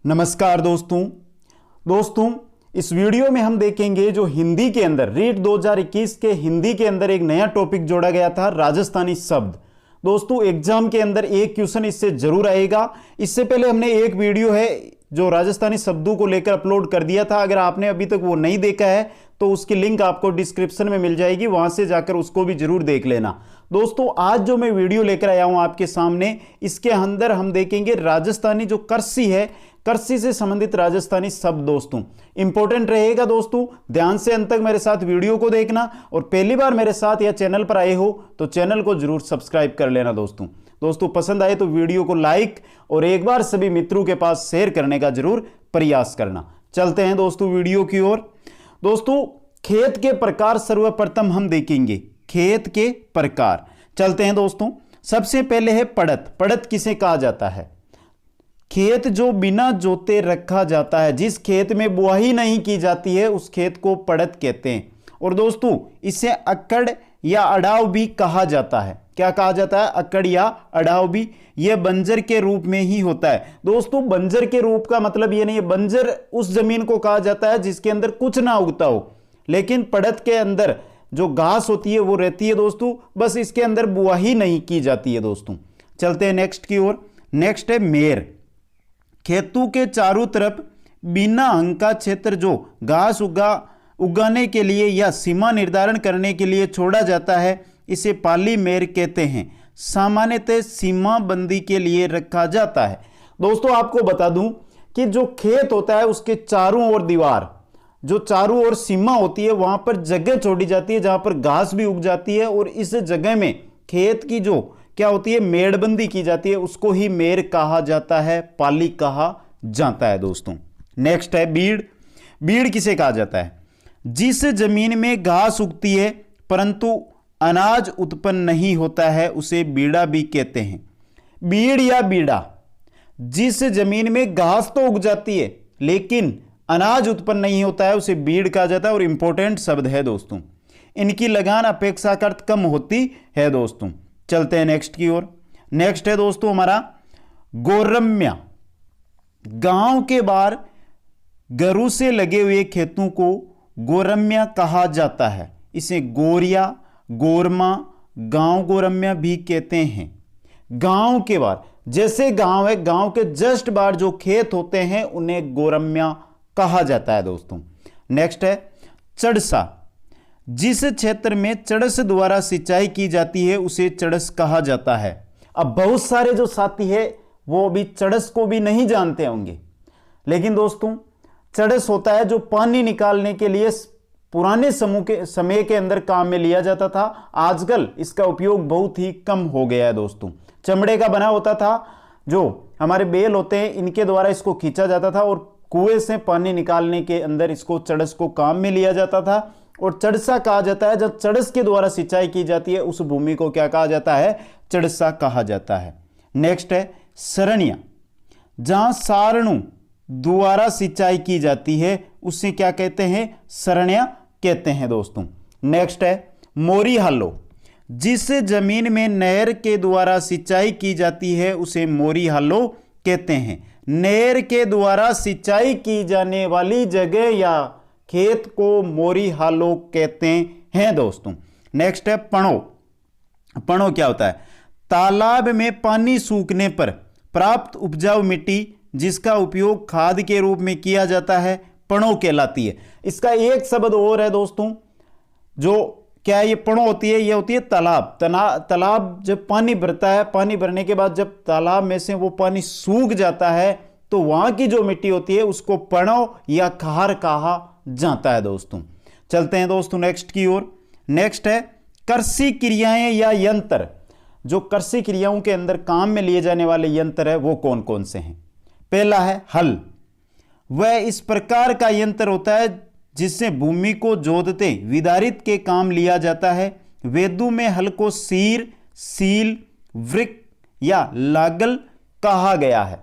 नमस्कार दोस्तों इस वीडियो में हम देखेंगे जो हिंदी के अंदर रीट 2021 के हिंदी के अंदर एक नया टॉपिक जोड़ा गया था, राजस्थानी शब्द। दोस्तों एग्जाम के अंदर एक क्वेश्चन इससे जरूर आएगा। इससे पहले हमने एक वीडियो है जो राजस्थानी शब्दों को लेकर अपलोड कर दिया था। अगर आपने अभी तक वो नहीं देखा है तो उसकी लिंक आपको डिस्क्रिप्शन में मिल जाएगी, वहां से जाकर उसको भी जरूर देख लेना। दोस्तों आज जो मैं वीडियो लेकर आया हूं आपके सामने, इसके अंदर हम देखेंगे राजस्थानी जो कृषि है, कृषि से संबंधित राजस्थानी शब्द। दोस्तों इंपॉर्टेंट रहेगा, दोस्तों ध्यान से अंत तक मेरे साथ वीडियो को देखना, और पहली बार मेरे साथ या चैनल पर आए हो तो चैनल को जरूर सब्सक्राइब कर लेना। दोस्तों पसंद आए तो वीडियो को लाइक और एक बार सभी मित्रों के पास शेयर करने का जरूर प्रयास करना। चलते हैं दोस्तों वीडियो की ओर। दोस्तों खेत के प्रकार सर्वप्रथम हम देखेंगे, खेत के प्रकार। चलते हैं दोस्तों, सबसे पहले है पड़त। पड़त किसे कहा जाता है? खेत जो बिना जोते रखा जाता है, जिस खेत में बुआई नहीं की जाती है उस खेत को पड़त कहते हैं। और दोस्तों इसे अक्कड़ या अड़ाव भी कहा जाता है। क्या कहा जाता है? अक्कड़ या अड़ाव भी। यह बंजर के रूप में ही होता है। दोस्तों बंजर के रूप का मतलब यह नहीं है, बंजर उस जमीन को कहा जाता है जिसके अंदर कुछ ना उगता हो, लेकिन पड़त के अंदर जो घास होती है वो रहती है दोस्तों, बस इसके अंदर बुआई नहीं की जाती है। दोस्तों चलते हैं नेक्स्ट की ओर। नेक्स्ट है मेर। खेतों के चारों तरफ बिना अंक का क्षेत्र जो घास उगाने के लिए या सीमा निर्धारण करने के लिए छोड़ा जाता है, इसे पाली मेर कहते हैं। सामान्यतः सीमा बंदी के लिए रखा जाता है। दोस्तों आपको बता दूं कि जो खेत होता है उसके चारों ओर दीवार, जो चारों ओर सीमा होती है, वहां पर जगह छोड़ी जाती है जहां पर घास भी उग जाती है, और इस जगह में खेत की जो क्या होती है मेड़बंदी की जाती है, उसको ही मेर कहा जाता है, पाली कहा जाता है। दोस्तों नेक्स्ट है बीड़। बीड़ किसे कहा जाता है? जिस जमीन में घास उगती है परंतु अनाज उत्पन्न नहीं होता है उसे बीड़ा भी कहते हैं। बीड़ या बीड़ा, जिस जमीन में घास तो उग जाती है लेकिन अनाज उत्पन्न नहीं होता है उसे बीड़ कहा जाता है। और इंपॉर्टेंट शब्द है दोस्तों, इनकी लगान अपेक्षाकृत कम होती है। दोस्तों चलते हैं नेक्स्ट की ओर। नेक्स्ट है दोस्तों हमारा गोरम्या। गांव के बाहर गरू से लगे हुए खेतों को गोरम्या कहा जाता है। इसे गोरिया, गोरमा, गांव गोरम्या भी कहते हैं। गांव के बाहर, जैसे गांव है, गांव के जस्ट बाहर जो खेत होते हैं उन्हें गोरम्या कहा जाता है। दोस्तों नेक्स्ट है चड़सा। जिस क्षेत्र में चड़स द्वारा सिंचाई की जाती है उसे चड़स कहा जाता है। अब बहुत सारे जो साथी है वो अभी चड़स को भी नहीं जानते होंगे, लेकिन दोस्तों चड़स होता है जो पानी निकालने के लिए पुराने समय के अंदर काम में लिया जाता था। आजकल इसका उपयोग बहुत ही कम हो गया है। दोस्तों चमड़े का बना होता था, जो हमारे बेल होते हैं इनके द्वारा इसको खींचा जाता था और कुएं से पानी निकालने के अंदर इसको चड़स को काम में लिया जाता था। और चड़सा कहा जाता है जब चड़स के द्वारा सिंचाई की जाती है उस भूमि को क्या कहा जाता है? चड़सा कहा जाता है। नेक्स्ट है सरनिया। जहां सारणु द्वारा सिंचाई की जाती है उसे क्या कहते हैं? सरनिया कहते हैं। दोस्तों नेक्स्ट है मोरी हालो। जिस जमीन में नहर के द्वारा सिंचाई की जाती है उसे मोरी हालो कहते हैं। नहर के द्वारा सिंचाई की जाने वाली जगह या खेत को मोरी हालो कहते हैं। दोस्तों नेक्स्ट है पणो। पणो क्या होता है? तालाब में पानी सूखने पर प्राप्त उपजाऊ मिट्टी जिसका उपयोग खाद के रूप में किया जाता है, पणो कहलाती है। इसका एक शब्द और है दोस्तों, जो क्या ये पणो होती है? ये होती है तालाब। तालाब जब पानी भरता है, पानी भरने के बाद जब तालाब में से वो पानी सूख जाता है तो वहां की जो मिट्टी होती है उसको पणो या खार कहा जाता है। दोस्तों चलते हैं दोस्तों नेक्स्ट की ओर। नेक्स्ट है कृषि क्रियाएं या यंत्र। जो कृषि क्रियाओं के अंदर काम में लिए जाने वाले यंत्र है वो कौन कौन से हैं? पहला है हल। वह इस प्रकार का यंत्र होता है जिससे भूमि को जोतते विदारित के काम लिया जाता है। वेदों में हल को सीर, सील, वृक या लागल कहा गया है।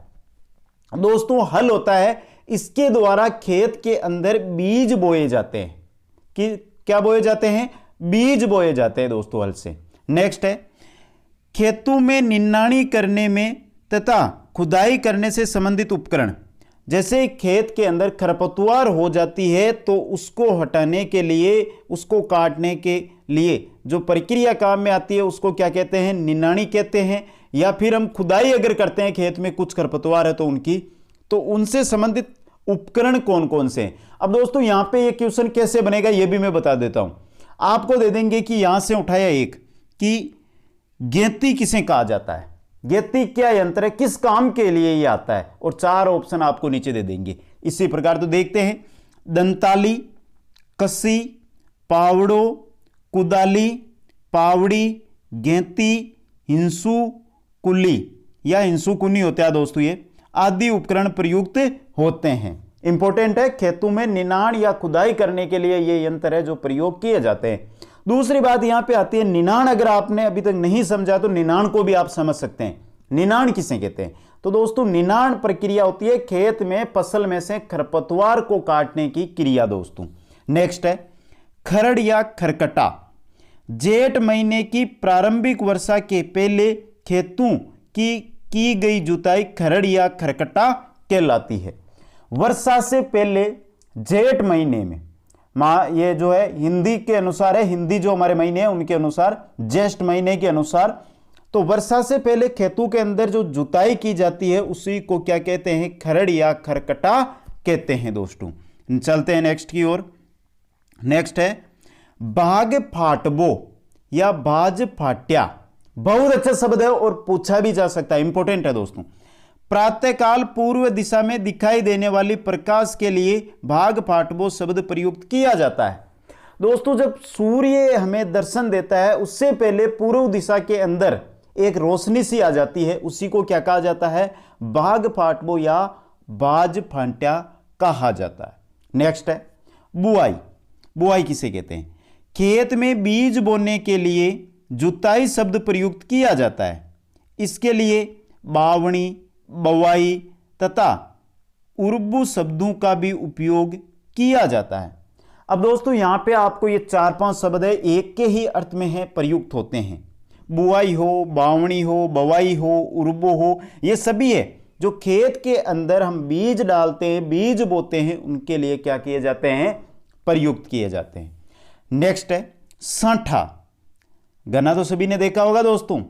दोस्तों हल होता है, इसके द्वारा खेत के अंदर बीज बोए जाते हैं। कि क्या बोए जाते हैं? बीज बोए जाते हैं दोस्तों हल से। नेक्स्ट है खेतों में निन्नाणी करने में तथा खुदाई करने से संबंधित उपकरण। जैसे खेत के अंदर खरपतवार हो जाती है तो उसको हटाने के लिए, उसको काटने के लिए जो प्रक्रिया काम में आती है उसको क्या कहते हैं, निनाणी कहते हैं। या फिर हम खुदाई अगर करते हैं खेत में कुछ खरपतवार है तो उनकी, तो उनसे संबंधित उपकरण कौन कौन से हैं। अब दोस्तों यहां पे ये क्वेश्चन कैसे बनेगा ये भी मैं बता देता हूं। आपको दे देंगे कि यहां से उठाया एक कि गेंती किसे कहा जाता है, गेंती क्या यंत्र है, किस काम के लिए ये आता है, और 4 ऑप्शन आपको नीचे दे देंगे। इसी प्रकार तो देखते हैं, दंताली, कस्सी, पावड़ो, कुदाली, पावड़ी, गेंती, हिंसू कुली या हिंसू कुनी होता है दोस्तों, ये आदि उपकरण प्रयुक्त होते हैं। इंपॉर्टेंट है, खेतों में निनाण या खुदाई करने के लिए ये यंत्र है जो प्रयोग किए जाते हैं। दूसरी बात यहां पे आती है निनाण। अगर आपने अभी तक नहीं समझा तो निनाण को भी आप समझ सकते हैं। निनाण किसे कहते हैं, तो दोस्तों निनाण प्रक्रिया होती है खेत में फसल में से खरपतवार को काटने की क्रिया दोस्तों। नेक्स्ट है खरड़ या खरकटा। जेठ महीने की प्रारंभिक वर्षा के पहले खेतों की गई जुताई खरड़ या खरकटा कहलाती है। वर्षा से पहले जेठ महीने में, ये जो है हिंदी के अनुसार है, हिंदी जो हमारे महीने हैं उनके अनुसार, ज्येष्ठ महीने के अनुसार, तो वर्षा से पहले खेतों के अंदर जो जुताई की जाती है उसी को क्या कहते हैं, खरड़ या खरकटा कहते हैं दोस्तों। चलते हैं नेक्स्ट की ओर। नेक्स्ट है बाग फाटबो या बाज फाट्या। बहुत अच्छा शब्द है और पूछा भी जा सकता है, इंपॉर्टेंट है दोस्तों। प्रातःकाल पूर्व दिशा में दिखाई देने वाली प्रकाश के लिए भाग फाटबो शब्द प्रयुक्त किया जाता है। दोस्तों जब सूर्य हमें दर्शन देता है उससे पहले पूर्व दिशा के अंदर एक रोशनी सी आ जाती है, उसी को क्या कहा जाता है, भाग फाटबो या बाज फाट्या कहा जाता है। नेक्स्ट है बुआई। बुआई किसे कहते हैं, खेत में बीज बोने के लिए जुताई शब्द प्रयुक्त किया जाता है। इसके लिए बावणी, बवाई तथा उर्बू शब्दों का भी उपयोग किया जाता है। अब दोस्तों यहां पे आपको ये 4-5 शब्द है, एक के ही अर्थ में है, प्रयुक्त होते हैं। बुआई हो, बावणी हो, बवाई हो, उर्बो हो, ये सभी है जो खेत के अंदर हम बीज डालते हैं, बीज बोते हैं, उनके लिए क्या किए जाते हैं, प्रयुक्त किए जाते हैं। नेक्स्ट है सांठा। गना तो सभी ने देखा होगा दोस्तों,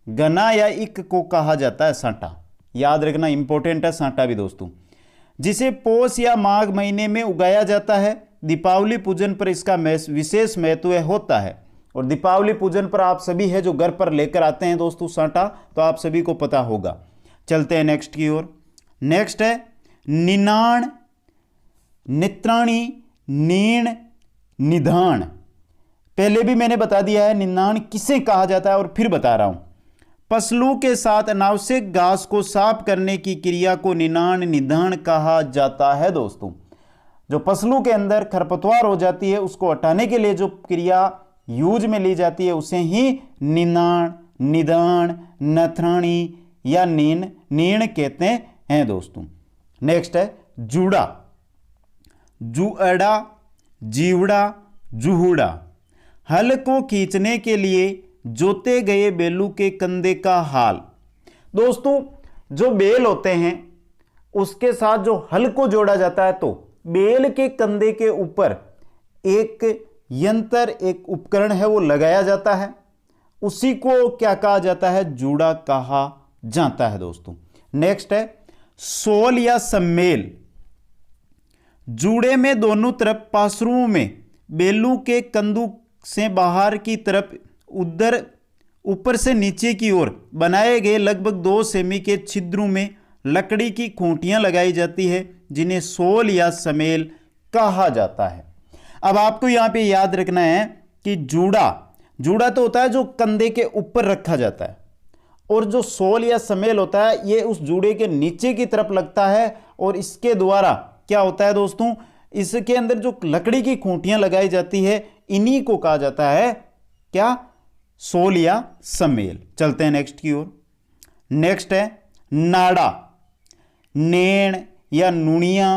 गना या इक को कहा जाता है सांठा, याद रखना इंपॉर्टेंट है सांठा भी दोस्तों, जिसे पोष या माघ महीने में उगाया जाता है। दीपावली पूजन पर इसका विशेष महत्व होता है, और दीपावली पूजन पर आप सभी है जो घर पर लेकर आते हैं दोस्तों सांठा, तो आप सभी को पता होगा। चलते हैं नेक्स्ट की ओर। नेक्स्ट है निनाण, नित्राणी, नीण, निधान। पहले भी मैंने बता दिया है निनाण किसे कहा जाता है और फिर बता रहा हूं। फसलों के साथ अनावश्यक घास को साफ करने की क्रिया को निनाण निधान कहा जाता है दोस्तों। जो फसलों के अंदर खरपतवार हो जाती है उसको हटाने के लिए जो क्रिया यूज में ली जाती है उसे ही निनाण, निधान, नथराणी या नीण कहते हैं दोस्तों। नेक्स्ट है जूड़ा। जुअड़ा, जीवड़ा, जुहुड़ा। हल को खींचने के लिए जोते गए बेलू के कंधे का हाल। दोस्तों जो बेल होते हैं उसके साथ जो हल को जोड़ा जाता है, तो बेल के कंधे के ऊपर एक यंत्र, एक उपकरण है वो लगाया जाता है, उसी को क्या कहा जाता है, जूड़ा कहा जाता है दोस्तों। नेक्स्ट है सोल या सम्मेल। जूड़े में दोनों तरफ पासरुओं में बेलू के कंधों से बाहर की तरफ उधर ऊपर से नीचे की ओर बनाए गए लगभग 2 सेमी के छिद्रों में लकड़ी की खूंटियां लगाई जाती है, जिन्हें सोल या समेल कहा जाता है। अब आपको यहां पे याद रखना है कि जूड़ा तो होता है जो कंधे के ऊपर रखा जाता है, और जो सोल या समेल होता है ये उस जूड़े के नीचे की तरफ लगता है, और इसके द्वारा क्या होता है दोस्तों, इसके अंदर जो लकड़ी की खूंटियां लगाई जाती है इन्हीं को कहा जाता है क्या, सोल या समेल। चलते हैं नेक्स्ट की ओर। नेक्स्ट है नाड़ा। नेण या नुनिया,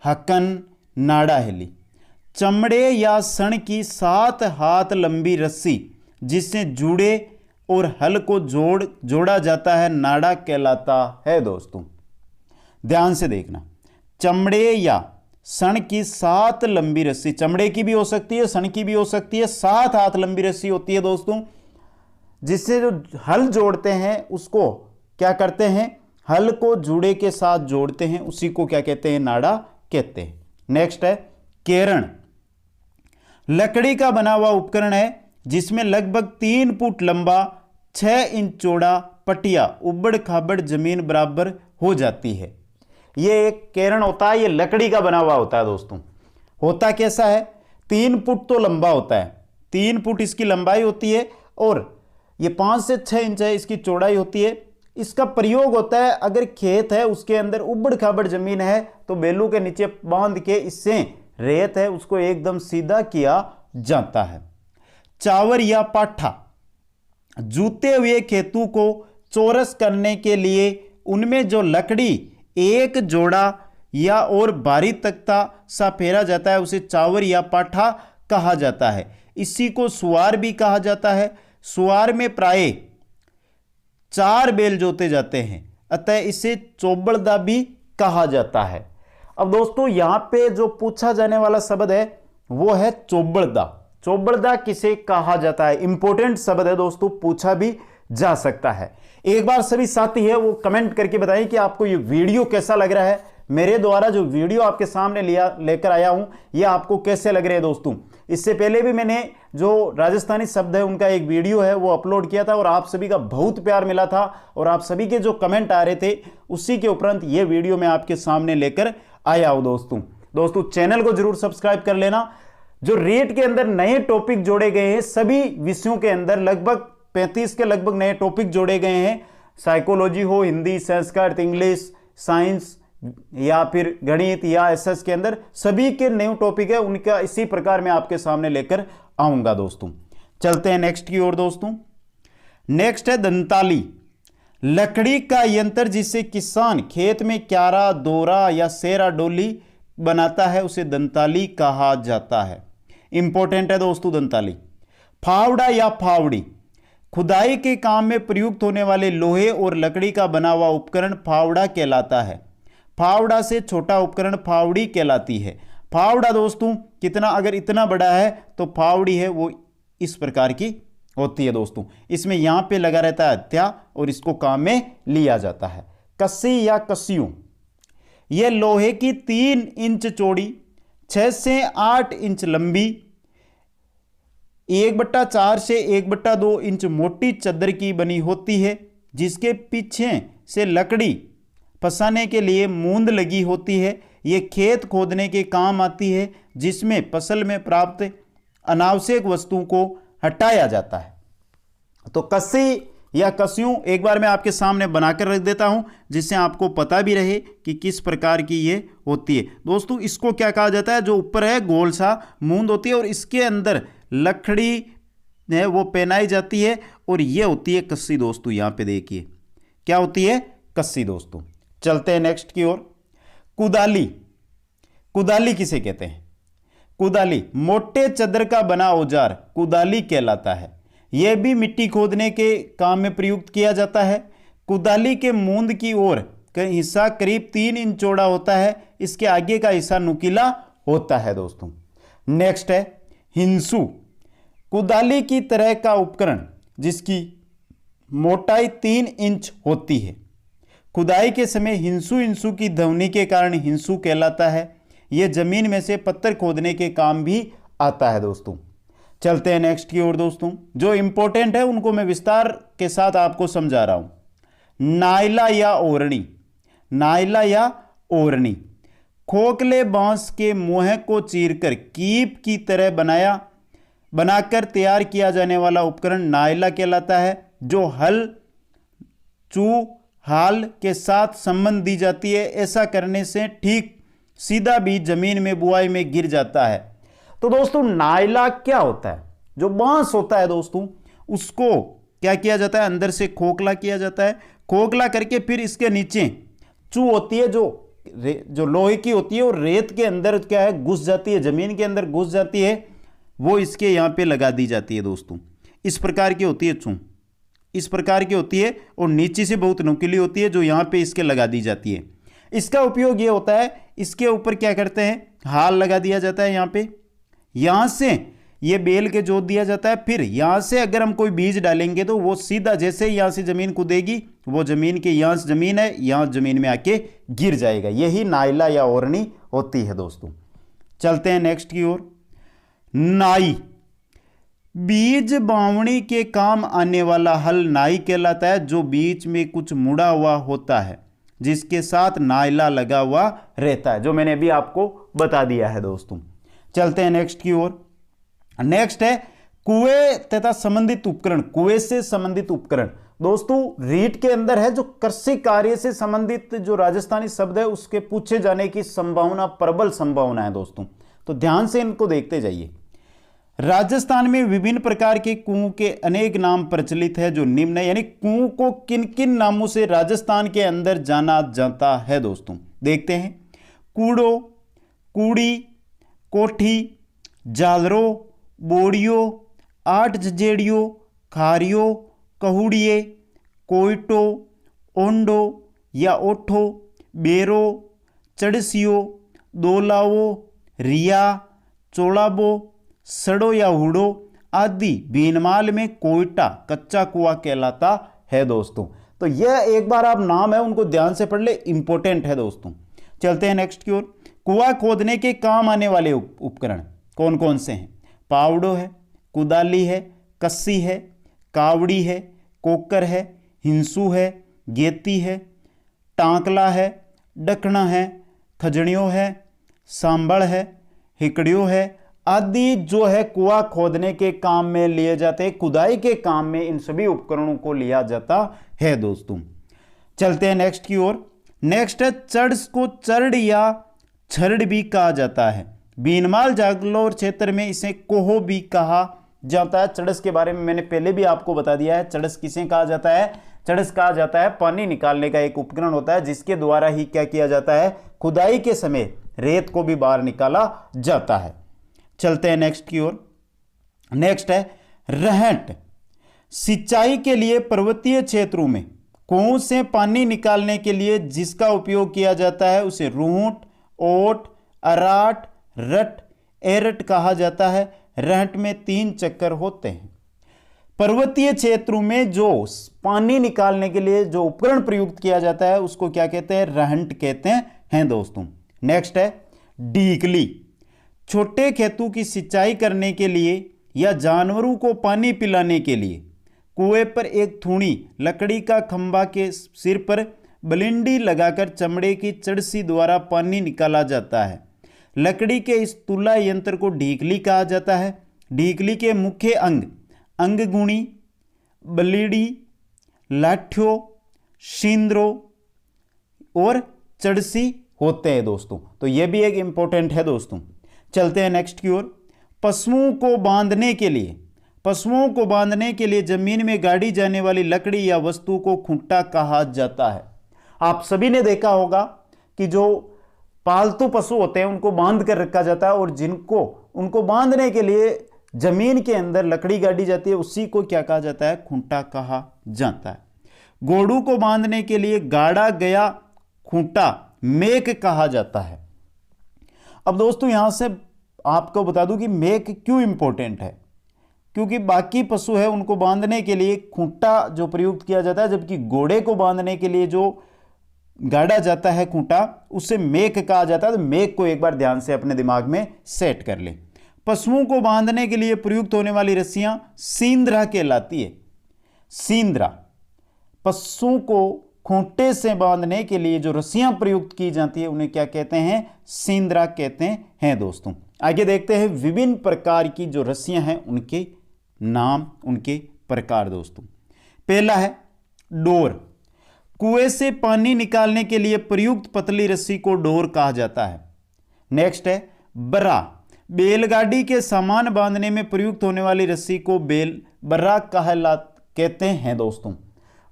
हकन, नाड़ा हेली। चमड़े या सन की 7 हाथ लंबी रस्सी जिससे जूड़े और हल को जोड़ा जाता है, नाड़ा कहलाता है दोस्तों। ध्यान से देखना, चमड़े या सन की 7 लंबी रस्सी, चमड़े की भी हो सकती है, सन की भी हो सकती है, 7 हाथ लंबी रस्सी होती है दोस्तों, जिससे जो हल जोड़ते हैं उसको क्या करते हैं, हल को जूड़े के साथ जोड़ते हैं, उसी को क्या कहते हैं, नाड़ा कहते हैं। नेक्स्ट है केरण। लकड़ी का बना हुआ उपकरण है जिसमें लगभग 3 फुट लंबा 6 इंच चौड़ा पटिया उबड़ खाबड़ जमीन बराबर हो जाती है। यह एक केरण होता है, यह लकड़ी का बना हुआ होता है दोस्तों। होता कैसा है, 3 फुट तो लंबा होता है, 3 फुट इसकी लंबाई होती है और यह 5 से 6 इंच है इसकी चौड़ाई होती है। इसका प्रयोग होता है अगर खेत है उसके अंदर उबड़ खाबड़ जमीन है तो बेलू के नीचे बांध के इससे रेत है उसको एकदम सीधा किया जाता है। चावर या पाठा, जूते हुए खेतों को चौरस करने के लिए उनमें जो लकड़ी एक जोड़ा या और भारी तख्ता सा फेरा जाता है उसे चावर या पाठा कहा जाता है। इसी को सुवार भी कहा जाता है। सुवार में प्राय 4 बैल जोते जाते हैं, अतः इसे चोबड़दा भी कहा जाता है। अब दोस्तों यहां पे जो पूछा जाने वाला शब्द है वो है चोबड़दा। चोबड़दा किसे कहा जाता है, इंपॉर्टेंट शब्द है दोस्तों, पूछा भी जा सकता है। एक बार सभी साथी है वो कमेंट करके बताएं कि आपको ये वीडियो कैसा लग रहा है। मेरे द्वारा जो वीडियो आपके सामने लेकर आया हूं ये आपको कैसे लग रहे हैं दोस्तों। इससे पहले भी मैंने जो राजस्थानी शब्द है उनका एक वीडियो है वो अपलोड किया था और आप सभी का बहुत प्यार मिला था और आप सभी के जो कमेंट आ रहे थे उसी के उपरांत ये वीडियो मैं आपके सामने लेकर आया हूं दोस्तों चैनल को जरूर सब्सक्राइब कर लेना। जो रेट के अंदर नए टॉपिक जोड़े गए हैं, सभी विषयों के अंदर लगभग 35 के लगभग नए टॉपिक जोड़े गए हैं। साइकोलॉजी हो, हिंदी, संस्कृत, इंग्लिश, साइंस या फिर गणित या एसएस के अंदर सभी के नए टॉपिक है, उनका इसी प्रकार मैं आपके सामने लेकर आऊंगा दोस्तों। चलते हैं नेक्स्ट की ओर दोस्तों। नेक्स्ट है दंताली। लकड़ी का यंत्र जिसे किसान खेत में क्यारा, दोरा या सेरा डोली बनाता है उसे दंताली कहा जाता है। इंपॉर्टेंट है दोस्तों दंताली। फावड़ा या फावड़ी, खुदाई के काम में प्रयुक्त होने वाले लोहे और लकड़ी का बना हुआ उपकरण फावड़ा कहलाता है। फावड़ा से छोटा उपकरण फावड़ी कहलाती है। फावड़ा दोस्तों कितना, अगर इतना बड़ा है तो फावड़ी है वो इस प्रकार की होती है दोस्तों। इसमें यहां पे लगा रहता है हत्या और इसको काम में लिया जाता है। कस्सी या कस्सियों, यह लोहे की 3 इंच चौड़ी, 6 से 8 इंच लंबी, 1/4 से 1/2 इंच मोटी चादर की बनी होती है जिसके पीछे से लकड़ी फंसाने के लिए मूंद लगी होती है। यह खेत खोदने के काम आती है जिसमें फसल में प्राप्त अनावश्यक वस्तुओं को हटाया जाता है। तो कस्सी या कस्सियों एक बार मैं आपके सामने बनाकर रख देता हूं जिससे आपको पता भी रहे कि किस प्रकार की ये होती है दोस्तों। इसको क्या कहा जाता है, जो ऊपर है गोल सा मूंद होती है और इसके अंदर लकड़ी है वो पहनाई जाती है और ये होती है कस्सी दोस्तों। यहां पे देखिए क्या होती है, कस्सी दोस्तों। चलते हैं नेक्स्ट की ओर। कुदाली। कुदाली किसे कहते हैं, कुदाली मोटे चादर का बना औजार कुदाली कहलाता है। यह भी मिट्टी खोदने के काम में प्रयुक्त किया जाता है। कुदाली के मूंद की ओर का हिस्सा करीब 3 इंच चौड़ा होता है, इसके आगे का हिस्सा नुकीला होता है दोस्तों। नेक्स्ट है हिंसू। कुदाली की तरह का उपकरण जिसकी मोटाई 3 इंच होती है। खुदाई के समय हिंसू की ध्वनि के कारण हिंसू कहलाता है। यह जमीन में से पत्थर खोदने के काम भी आता है दोस्तों। चलते हैं नेक्स्ट की ओर दोस्तों। जो इंपॉर्टेंट है उनको मैं विस्तार के साथ आपको समझा रहा हूं। नायला या ओरणी। नायला या ओरणी खोखले बांस के मुंह को चीरकर कीप की तरह बनाकर तैयार किया जाने वाला उपकरण नायला कहलाता है। जो हल हाल के साथ संबंध दी जाती है, ऐसा करने से ठीक सीधा भी जमीन में बुआई में गिर जाता है। तो दोस्तों नायला क्या होता है, जो बांस होता है दोस्तों उसको क्या किया जाता है, अंदर से खोखला किया जाता है। खोखला करके फिर इसके नीचे चू होती है जो लोहे की होती है और रेत के अंदर क्या है घुस जाती है, जमीन के अंदर घुस जाती है, वो इसके यहाँ पे लगा दी जाती है दोस्तों। इस प्रकार की होती है चू, इस प्रकार की होती है और नीचे से बहुत नुकीली होती है जो यहाँ पे इसके लगा दी जाती है। इसका उपयोग ये होता है, इसके ऊपर क्या करते हैं, हाल लगा दिया जाता है यहाँ पे, यहां से ये बेल के जोत दिया जाता है, फिर यहां से अगर हम कोई बीज डालेंगे तो वो सीधा जैसे यहां से जमीन कूदेगी, वो जमीन के यहां से जमीन है, यहां जमीन में आके गिर जाएगा। यही नाइला या ओरनी होती है दोस्तों। चलते हैं नेक्स्ट की ओर। नाई, बीज बावणी के काम आने वाला हल नाई कहलाता है, जो बीच में कुछ मुड़ा हुआ होता है जिसके साथ नाइला लगा हुआ रहता है, जो मैंने अभी आपको बता दिया है दोस्तों। चलते हैं नेक्स्ट की ओर। नेक्स्ट है कुएं तथा संबंधित उपकरण। कुएं से संबंधित उपकरण दोस्तों रीट के अंदर है, जो कृषि कार्य से संबंधित जो राजस्थानी शब्द है उसके पूछे जाने की संभावना, प्रबल संभावना है दोस्तों, तो ध्यान से इनको देखते जाइए। राजस्थान में विभिन्न प्रकार के कुओं के अनेक नाम प्रचलित है, जो निम्न है, यानी कुओं को किन किन नामों से राजस्थान के अंदर जाना जाता है दोस्तों, देखते हैं। कूड़ो, कूड़ी, कोठी, जालरो, बोड़ियो, आठ झजेड़ियो, खारियो, कहुड़िए, कोयटो, ओंडो या ओठो, बेरो, चड़सियो, दोलावो, रिया, चोड़ाबो, सड़ो या हुड़ो आदि बीनमाल में कोयटा कच्चा कुआ कहलाता है दोस्तों। तो यह एक बार आप नाम है उनको ध्यान से पढ़ ले, इंपॉर्टेंट है दोस्तों। चलते हैं नेक्स्ट की ओर। कुआं खोदने के काम आने वाले उपकरण कौन कौन से हैं? पावड़ो है, कुदाली है, कस्सी है, कावड़ी है, कोकर है, हिंसू है, गेती है, टांकला है, डकना है, खजड़ियों है, सांबड़ है, हिकड़ियों है आदि जो है कुआं खोदने के काम में लिए जाते हैं, खुदाई के काम में इन सभी उपकरणों को लिया जाता है दोस्तों। चलते हैं नेक्स्ट की ओर। नेक्स्ट है चड़ को चरड़ या छरड़ भी कहा जाता है। बीनमाल जागलोर क्षेत्र में इसे कोहो भी कहा जाता है। चड़स के बारे में मैंने पहले भी आपको बता दिया है। चड़स किसे कहा जाता है? चड़स कहा जाता है पानी निकालने का एक उपकरण होता है, जिसके द्वारा ही क्या किया जाता है, खुदाई के समय रेत को भी बाहर निकाला जाता है। चलते हैं नेक्स्ट की ओर। नेक्स्ट है रहट। सिंचाई के लिए पर्वतीय क्षेत्रों में कुओं से पानी निकालने के लिए जिसका उपयोग किया जाता है उसे रूंट, ओट, अराट, रट, एरट कहा जाता है। रहट में 3 चक्कर होते हैं। पर्वतीय क्षेत्रों में जो पानी निकालने के लिए जो उपकरण प्रयुक्त किया जाता है उसको क्या कहते हैं? रहट कहते हैं दोस्तों। नेक्स्ट है डीकली। छोटे खेतों की सिंचाई करने के लिए या जानवरों को पानी पिलाने के लिए कुएं पर एक थूणी लकड़ी का खंभा के सिर पर बलिंडी लगाकर चमड़े की चड़सी द्वारा पानी निकाला जाता है। लकड़ी के इस तुला यंत्र को ढीकली कहा जाता है। ढीकली के मुख्य अंग अंगगुणी, बलीडी, लाठ्यो, शिंद्रो और चड़सी होते हैं दोस्तों। तो यह भी एक इंपॉर्टेंट है दोस्तों। चलते हैं नेक्स्ट की ओर। पशुओं को बांधने के लिए जमीन में गाड़ी जाने वाली लकड़ी या वस्तु को खूंटा कहा जाता है। आप सभी ने देखा होगा कि जो पालतू पशु होते हैं उनको बांध कर रखा जाता है, और जिनको उनको बांधने के लिए जमीन के अंदर लकड़ी गाड़ी जाती है उसी को क्या कहा जाता है? खूंटा कहा जाता है। घोड़ों को बांधने के लिए गाड़ा गया खूंटा मेक कहा जाता है। अब दोस्तों यहां से आपको बता दूं कि मेक क्यों इंपॉर्टेंट है, क्योंकि बाकी पशु है उनको बांधने के लिए खूंटा जो प्रयुक्त किया जाता है, जबकि घोड़े को बांधने के लिए जो गाड़ा जाता है खूंटा उसे मेक कहा जाता है। तो मेक को एक बार ध्यान से अपने दिमाग में सेट कर ले। पशुओं को बांधने के लिए प्रयुक्त होने वाली रस्सियां सींद्रा कहलाती है। सींद्रा। पशुओं को खूंटे से बांधने के लिए जो रस्सियां प्रयुक्त की जाती है उन्हें क्या कहते हैं? सींद्रा कहते हैं दोस्तों। आगे देखते हैं विभिन्न प्रकार की जो रस्सियां हैं उनके नाम, उनके प्रकार दोस्तों। पहला है डोर। कुएं से पानी निकालने के लिए प्रयुक्त पतली रस्सी को डोर कहा जाता है। नेक्स्ट है बर्रा। बैलगाड़ी के सामान बांधने में प्रयुक्त होने वाली रस्सी को बर्रा कहते हैं दोस्तों।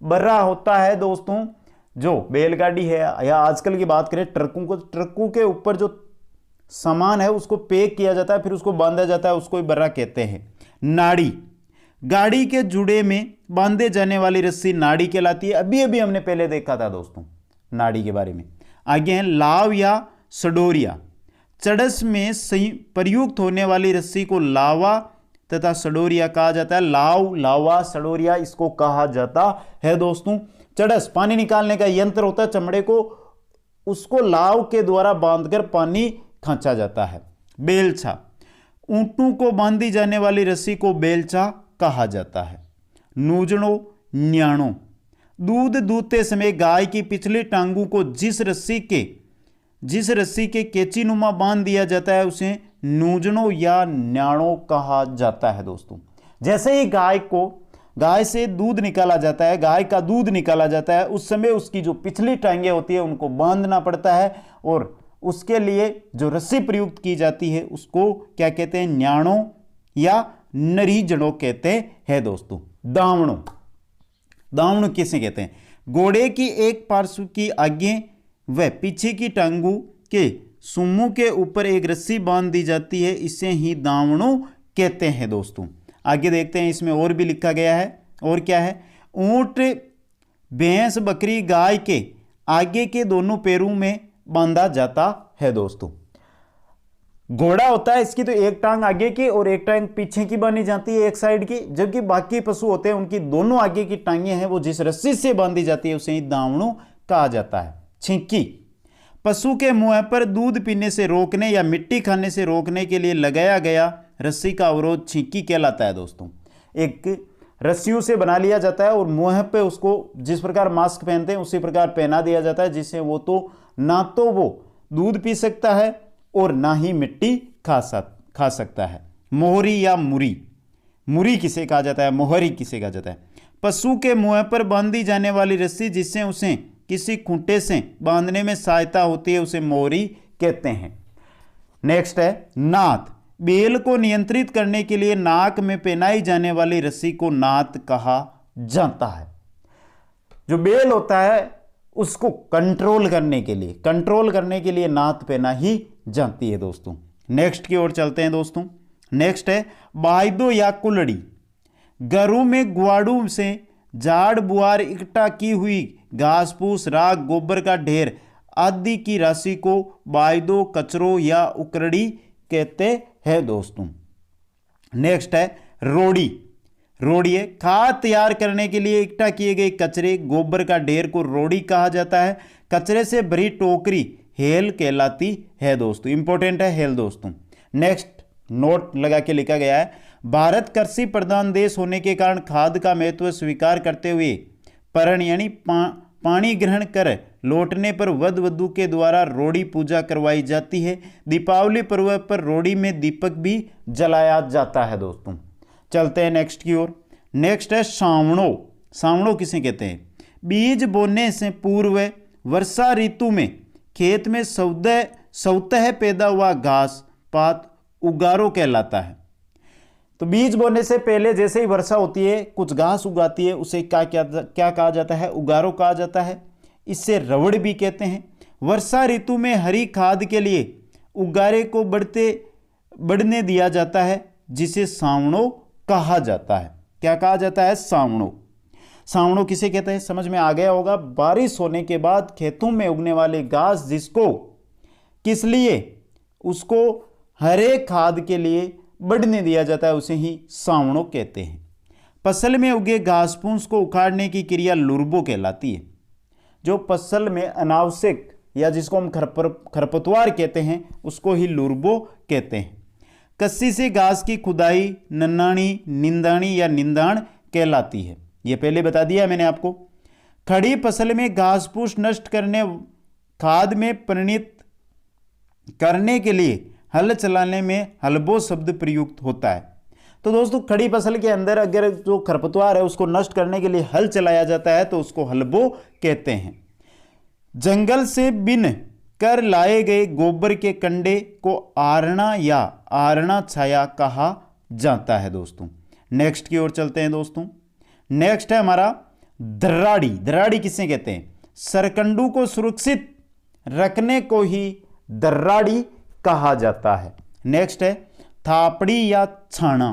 बर्रा होता है दोस्तों जो बैलगाड़ी है, या आजकल की बात करें ट्रकों के ऊपर जो सामान है उसको पैक किया जाता है, फिर उसको बांधा जाता है, उसको बर्रा कहते हैं। नाड़ी। गाड़ी के जुड़े में बांधे जाने वाली रस्सी नाड़ी कहलाती है। अभी हमने पहले देखा था दोस्तों नाड़ी के बारे में। आगे है लाव या सडोरिया। चड़स में प्रयुक्त होने वाली रस्सी को लावा तथा सडोरिया कहा जाता है। लाव, लावा, सडोरिया इसको कहा जाता है दोस्तों। चड़स पानी निकालने का यंत्र होता है, चमड़े को उसको लाव के द्वारा बांधकर पानी खींचा जाता है। बेलछा, ऊंटों को बांधी जाने वाली रस्सी को बेलछा कहा जाता है। नूजणो, न्याणो, दूध दूहते समय गाय की पिछली टांगों को जिस रस्सी के केचीनुमा बांध दिया जाता है उसे नूजणो या न्याणो कहा जाता है दोस्तों। जैसे ही गाय से दूध निकाला जाता है, गाय का दूध निकाला जाता है, उस समय उसकी जो पिछली टांगें होती है उनको बांधना पड़ता है और उसके लिए जो रस्सी प्रयुक्त की जाती है उसको क्या कहते हैं? न्याणो या नरीजणो कहते हैं दोस्तों। दावणो, दावणो किसे कहते हैं? घोड़े की एक पार्श्व की आगे व पीछे की टांगों के सुम्मू के ऊपर एक रस्सी बांध दी जाती है, इसे ही दावणो कहते हैं दोस्तों। आगे देखते हैं, इसमें और भी लिखा गया है। और क्या है? ऊंट, भैंस, बकरी, गाय के आगे के दोनों पैरों में बांधा जाता है दोस्तों। घोड़ा होता है, इसकी तो एक टांग आगे की और एक टांग पीछे की बांधी जाती है, एक साइड की। जबकि बाकी पशु होते हैं उनकी दोनों आगे की टांगें हैं वो जिस रस्सी से बांधी जाती है उसे ही दावणो कहा जाता है। छींकी, पशु के मुंह पर दूध पीने से रोकने या मिट्टी खाने से रोकने के लिए लगाया गया रस्सी का अवरोध छींकी कहलाता है दोस्तों। एक रस्सियों से बना लिया जाता है और मुंह पे उसको जिस प्रकार मास्क पहनते हैं उसी प्रकार पहना दिया जाता है, जिससे वो तो ना तो वो दूध पी सकता है और ना ही मिट्टी खा सकता है। मोहरी या मुरी, मुरी किसे कहा जाता है? मोहरी किसे कहा जाता है? पशु के मुंह पर बांधी जाने वाली रस्सी जिससे उसे किसी खूंटे से बांधने में सहायता होती है उसे मोहरी कहते हैं। नेक्स्ट है नाथ, बेल को नियंत्रित करने के लिए नाक में पहनाई जाने वाली रस्सी को नाथ कहा जाता है। जो बेल होता है उसको कंट्रोल करने के लिए नाथ पहना ही जाती है दोस्तों। नेक्स्ट की ओर चलते हैं दोस्तों। नेक्स्ट है बायदो या कुलड़ी, घरों में ग्वाड़ों से झाड़ बुआर इकट्ठा की हुई घास फूस, राख, गोबर का ढेर आदि की राशि को बायदो, कचरो या उकरड़ी कहते हैं दोस्तों। नेक्स्ट है रोड़ी, रोड़ी है खाद तैयार करने के लिए इकट्ठा किए गए कचरे, गोबर का ढेर को रोड़ी कहा जाता है। कचरे से भरी टोकरी हेल कहलाती है दोस्तों। इंपॉर्टेंट है हेल दोस्तों। नेक्स्ट नोट लगा के लिखा गया है, भारत कृषि प्रधान देश होने के कारण खाद का महत्व स्वीकार करते हुए परण यानी पानी ग्रहण कर लौटने पर वध वधू के द्वारा रोड़ी पूजा करवाई जाती है। दीपावली पर्व पर रोड़ी में दीपक भी जलाया जाता है दोस्तों। चलते हैं नेक्स्ट की ओर। नेक्स्ट है सावणो, सावणो किसे कहते हैं? बीज बोने से पूर्व वर्षा ऋतु में खेत में स्वतः पैदा हुआ घास पात उगारो कहलाता है। तो बीज बोने से पहले जैसे ही वर्षा होती है कुछ घास उगाती है, उसे क्या कहा जाता है? उगारो कहा जाता है। इससे रवड़ भी कहते हैं। वर्षा ऋतु में हरी खाद के लिए उगारे को बढ़ने दिया जाता है जिसे सावणो कहा जाता है। क्या कहा जाता है? सावणो। सावणो किसे कहते हैं? समझ में आ गया होगा। बारिश होने के बाद खेतों में उगने वाले घास जिसको किस लिए? उसको हरे खाद के लिए बढ़ने दिया जाता है, उसे ही सावणो कहते हैं। फसल में उगे घास फूस को उखाड़ने की क्रिया लुरबो कहलाती है। जो फसल में अनावश्यक या जिसको हम खरपतवार कहते हैं उसको ही लुरबो कहते हैं। कस्सी से घास की खुदाई नन्नाणी, निंदाणी या निंदाण कहलाती है। यह पहले बता दिया मैंने आपको। खड़ी फसल में घास फूस नष्ट करने खाद में परिणित करने के लिए हल चलाने में हलबो शब्द प्रयुक्त होता है। तो दोस्तों खड़ी फसल के अंदर अगर जो खरपतवार है उसको नष्ट करने के लिए हल चलाया जाता है तो उसको हलबो कहते हैं। जंगल से बिन कर लाए गए गोबर के कंडे को आरणा या आरणा छाया कहा जाता है दोस्तों। नेक्स्ट की ओर चलते हैं दोस्तों। नेक्स्ट है हमारा दर्राड़ी। दर्राड़ी किसे कहते हैं? सरकंडू को सुरक्षित रखने को ही दर्राड़ी कहा जाता है। नेक्स्ट है थापड़ी या छाना।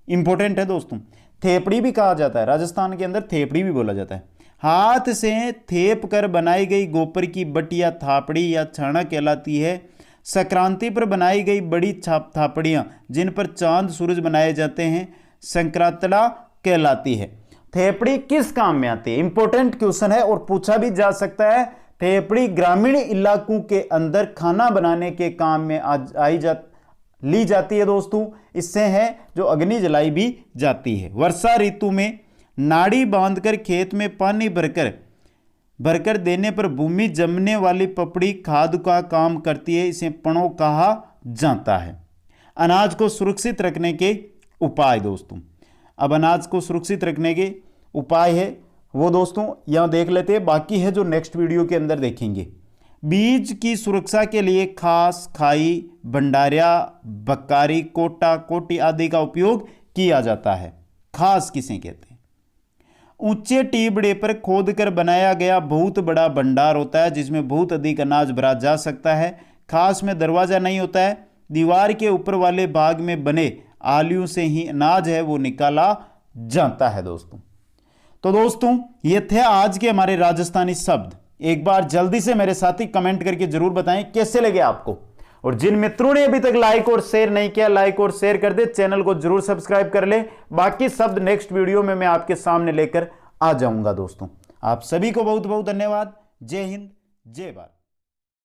इंपॉर्टेंट है दोस्तों। थेपड़ी भी कहा जाता है, राजस्थान के अंदर थेपड़ी भी बोला जाता है। हाथ से थेप कर बनाई गई गोपर की बटिया थापड़ी या छाना कहलाती है। संक्रांति पर बनाई गई बड़ी थापड़ियाँ जिन पर चांद सूरज बनाए जाते हैं संक्रांतड़ा कहलाती है। थेपड़ी किस काम में आती है? इंपॉर्टेंट क्वेश्चन है और पूछा भी जा सकता है। थेपड़ी ग्रामीण इलाकों के अंदर खाना बनाने के काम में ली जाती है दोस्तों। इससे है जो अग्नि जलाई भी जाती है। वर्षा ऋतु में नाड़ी बांधकर खेत में पानी भरकर देने पर भूमि जमने वाली पपड़ी खाद का काम करती है। इसे पणो कहा जाता है। अनाज को सुरक्षित रखने के उपाय दोस्तों, अब अनाज को सुरक्षित रखने के उपाय है वो दोस्तों यहां देख लेते हैं, बाकी है जो नेक्स्ट वीडियो के अंदर देखेंगे। बीज की सुरक्षा के लिए खास, खाई, भंडारिया, बक्कारी, कोटा, कोटी आदि का उपयोग किया जाता है। खास किसे कहते हैं? ऊंचे टीबड़े पर खोदकर बनाया गया बहुत बड़ा भंडार होता है जिसमें बहुत अधिक अनाज भरा जा सकता है। खास में दरवाजा नहीं होता है। दीवार के ऊपर वाले भाग में बने आलियों से ही अनाज है वो निकाला जाता है दोस्तों। तो दोस्तों ये थे आज के हमारे राजस्थानी शब्द। एक बार जल्दी से मेरे साथी कमेंट करके जरूर बताएं कैसे लगे आपको, और जिन मित्रों ने अभी तक लाइक और शेयर नहीं किया, लाइक और शेयर कर दे, चैनल को जरूर सब्सक्राइब कर ले। बाकी शब्द नेक्स्ट वीडियो में मैं आपके सामने लेकर आ जाऊंगा दोस्तों। आप सभी को बहुत बहुत धन्यवाद। जय हिंद, जय भारत।